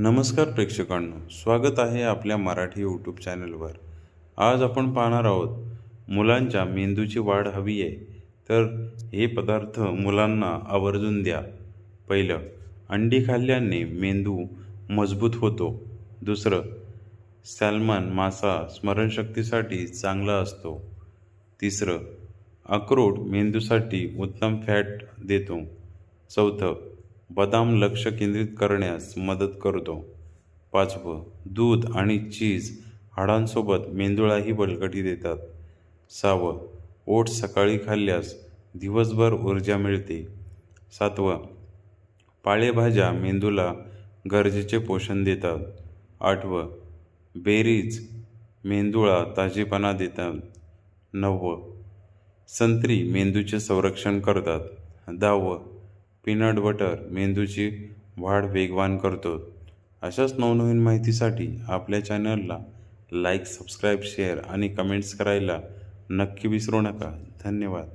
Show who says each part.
Speaker 1: नमस्कार प्रेक्षकांनो, स्वागत आहे आपल्या मराठी यूट्यूब चॅनलवर. आज आपण पाहणार आहोत मुलांच्या मेंदूची वाढ हवी आहे तर हे पदार्थ मुलांना आवर्जून द्या. पहिलं, अंडी खाल्ल्याने मेंदू मजबूत होतो. दुसरं, सॅल्मन मासा स्मरणशक्तीसाठी चांगला असतो. तिसरं, अक्रोड मेंदूसाठी उत्तम फॅट देतो. चौथं, बदाम लक्ष केंद्रित करण्यास मदत करतो. पाचवं, दूध आणि चीज हाडांसोबत मेंदूलाही बळकटी देतात. सहावं, ओट्स सकाळी खाल्ल्यास दिवसभर ऊर्जा मिळते. सातवं, पालेभाज्या मेंदूला गरजेचे पोषण देतात. आठवं, बेरीज मेंदूला ताजेपणा देतात. नववं, संत्री मेंदूचे संरक्षण करतात. 10वं, पीनट बटर मेंदूची वाढ वेगवान करतो. अशाच नवनवीन माहितीसाठी आपल्या चॅनलला लाईक, सबस्क्राईब, शेअर आणि कमेंट्स करायला नक्की विसरू नका. धन्यवाद.